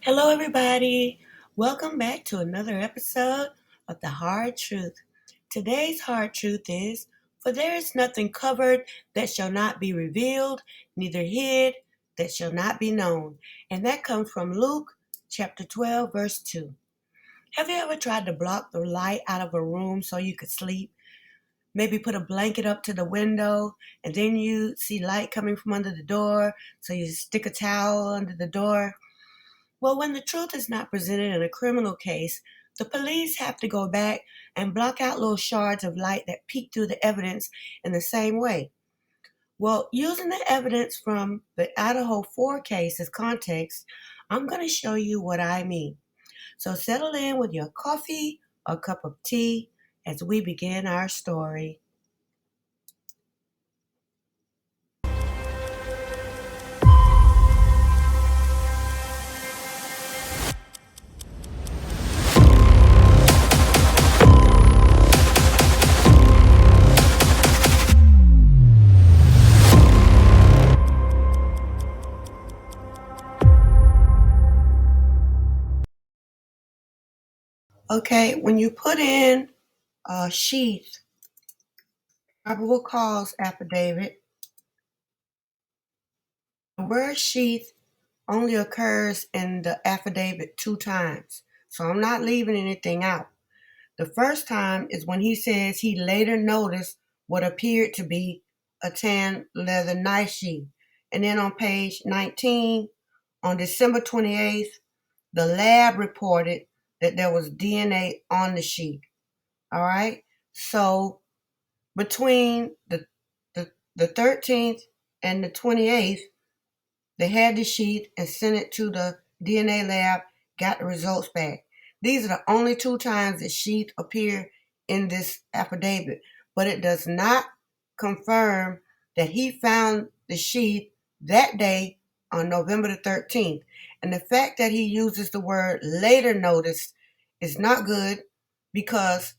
Hello, everybody. Welcome back to another episode of The Hard Truth. Today's hard truth is For there is nothing covered that shall not be revealed, neither hid that shall not be known. And that comes from Luke chapter 12, verse 2. Have you ever tried to block the light out of a room so you could sleep? Maybe put a blanket up to the window and then you see light coming from under the door, so you stick a towel under the door. Well, when the truth is not presented in a criminal case, the police have to go back and block out little shards of light that peek through the evidence in the same way. Well, using the evidence from the Idaho 4 case as context, I'm going to show you what I mean. So settle in with your coffee or cup of tea as we begin our story. Okay, when you put in a sheath, probable cause affidavit, the word sheath only occurs in the affidavit 2 times. So I'm not leaving anything out. The first time is when he says he later noticed what appeared to be a tan leather knife sheath. And then on page 19, on December 28th, the lab reported that there was DNA on the sheath. All right. So between the 13th and the 28th, they had the sheath and sent it to the DNA lab, got the results back. These are the only 2 times the sheath appear in this affidavit, but it does not confirm that he found the sheath that day on November the 13th. And the fact that he uses the word later noticed is not good, because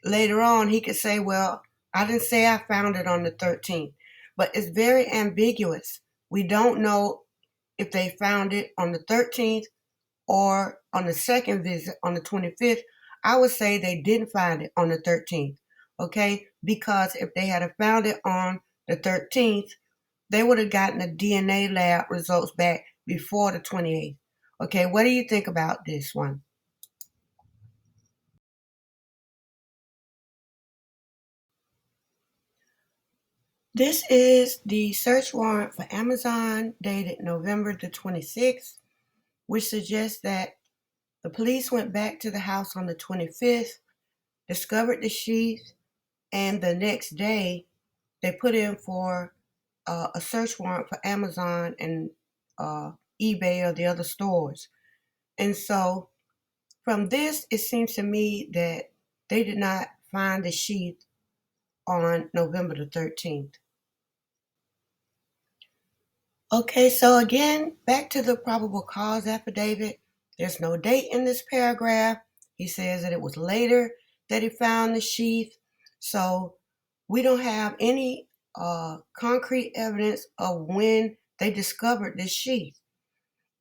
later on he could say, well, I didn't say I found it on the 13th. But it's very ambiguous. We don't know if they found it on the 13th or on the second visit on the 25th. I would say they didn't find it on the 13th, okay? Because if they had found it on the 13th, they would have gotten the DNA lab results back before the 28th. Okay, what do you think about this one? This is the search warrant for Amazon dated November the 26th, which suggests that the police went back to the house on the 25th, discovered the sheath, and the next day they put in for a search warrant for Amazon and eBay or the other stores. And so from this, it seems to me that they did not find the sheath on November the 13th. Okay, so again, back to the probable cause affidavit. There's no date in this paragraph. He says that it was later that he found the sheath. So we don't have any concrete evidence of when they discovered this sheath.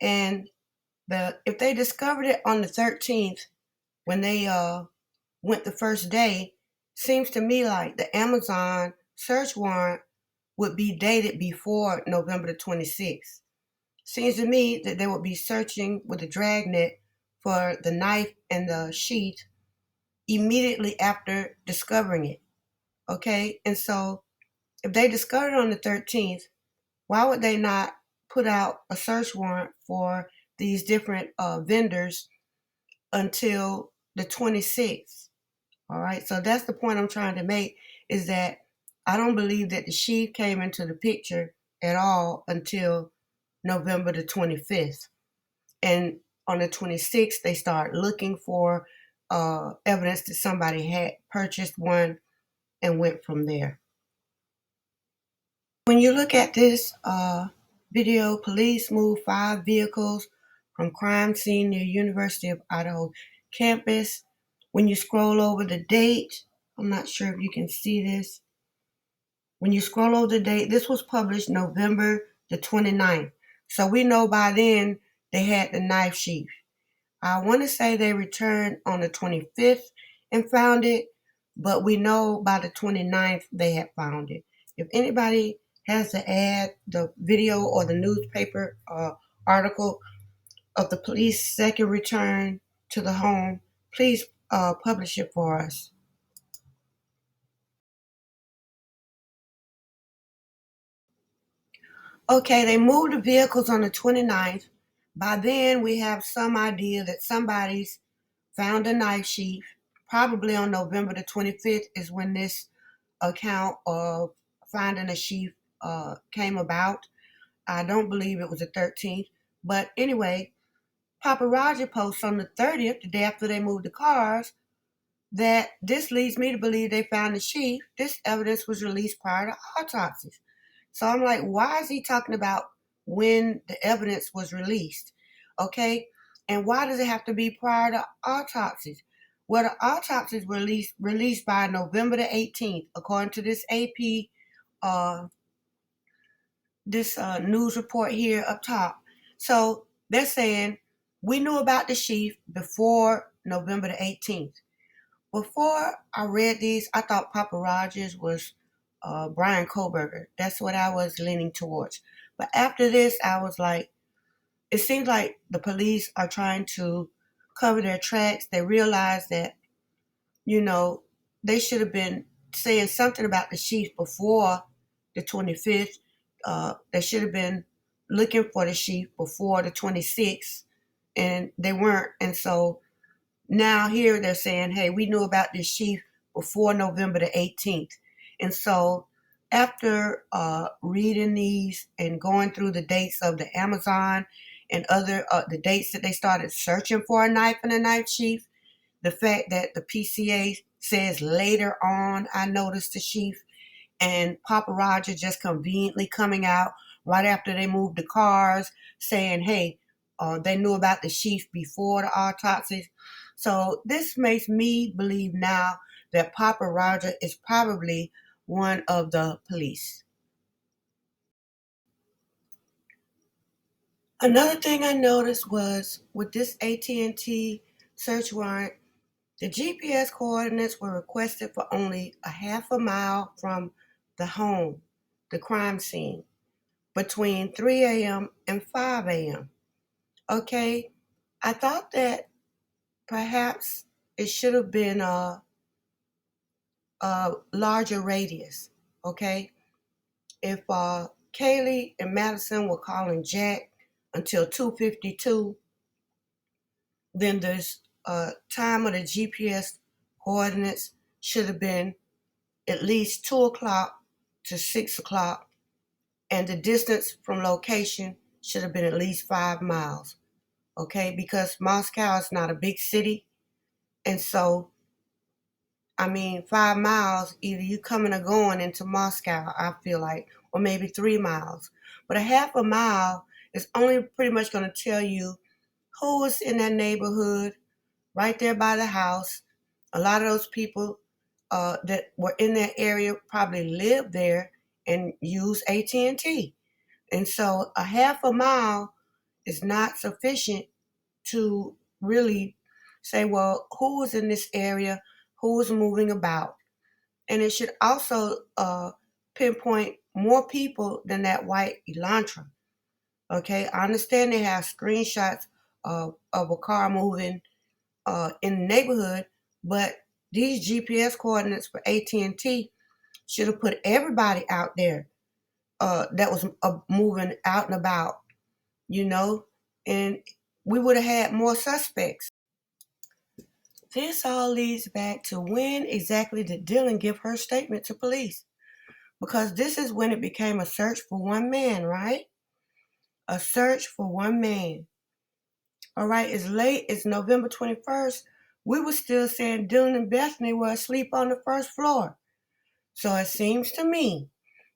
And if they discovered it on the 13th, when they went the first day, seems to me like the Amazon search warrant would be dated before November the 26th. Seems to me that they would be searching with a dragnet for the knife and the sheath immediately after discovering it. Okay, and so if they discovered it on the 13th, why would they not put out a search warrant for these different vendors until the 26th? All right, so that's the point I'm trying to make, is that I don't believe that the sheath came into the picture at all until November the 25th. And on the 26th, they start looking for evidence that somebody had purchased one and went from there. When you look at this video, police moved 5 vehicles from crime scene near University of Idaho campus. When you scroll over the date, I'm not sure if you can see this. When you scroll over the date, this was published November the 29th. So we know by then they had the knife sheath. I want to say they returned on the 25th and found it, but we know by the 29th they had found it. If anybody has to add the video or the newspaper article of the police second return to the home, please publish it for us. Okay, they moved the vehicles on the 29th. By then, we have some idea that somebody's found a knife sheath. Probably on November the 25th is when this account of finding a sheath came about. I don't believe it was the 13th. But anyway, Papa Roger posts on the 30th, the day after they moved the cars, that this leads me to believe they found the sheath. This evidence was released prior to autopsies. So I'm like, why is he talking about when the evidence was released? Okay. And why does it have to be prior to autopsies? Well, the autopsies were released by November the 18th, according to this AP, uh, this news report here up top. So they're saying we knew about the sheath before November the 18th. Before I read these, I thought Papa Rodgers was Brian Kohberger. That's what I was leaning towards. But after this, I was like, it seems like the police are trying to cover their tracks. They realize that, you know, they should have been saying something about the sheath before the 25th. They should have been looking for the sheath before the 26th, and they weren't. And so now here they're saying, hey, we knew about this sheath before November the 18th. And so after reading these and going through the dates of the Amazon and other the dates that they started searching for a knife and a knife sheath, the fact that the PCA says later on I noticed the sheath, and Papa Roger just conveniently coming out right after they moved the cars saying, hey, they knew about the sheath before the autopsies. So this makes me believe now that Papa Roger is probably one of the police. Another thing I noticed was with this AT&T search warrant, the GPS coordinates were requested for only a half a mile from the home, the crime scene, between 3 a.m. and 5 a.m. Okay, I thought that perhaps it should have been a larger radius. Okay, if Kaylee and Madison were calling Jack until 2:52, then this time of the GPS coordinates should have been at least 2 o'clock to 6 o'clock, and the distance from location should have been at least 5 miles. Okay, because Moscow is not a big city, and so I mean 5 miles, either you coming or going into Moscow, I feel like, or maybe 3 miles. But a half a mile is only pretty much going to tell you who is in that neighborhood, right there by the house. A lot of those people that were in that area probably lived there and used AT&T. And so a half a mile is not sufficient to really say, well, who is in this area, who is moving about. And it should also pinpoint more people than that white Elantra. Okay, I understand they have screenshots of a car moving in the neighborhood, but these GPS coordinates for AT&T should have put everybody out there that was moving out and about, you know, and we would have had more suspects. This all leads back to when exactly did Dylan give her statement to police? Because this is when it became a search for one man, right? A search for one man. All right, as late as November 21st, we were still saying Dylan and Bethany were asleep on the first floor. So it seems to me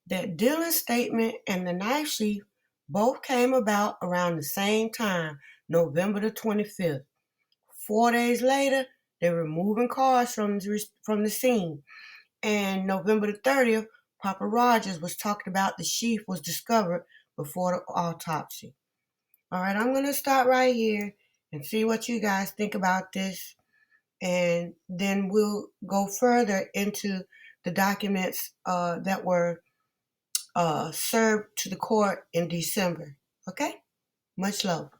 that Dylan's statement and the knife sheath both came about around the same time, November the 25th. 4 days later, they were moving cars from the scene. And November the 30th, Papa Rodgers was talking about the sheath was discovered before the autopsy. All right, I'm going to start right here and see what you guys think about this. And then we'll go further into the documents that were served to the court in December. Okay? Much love.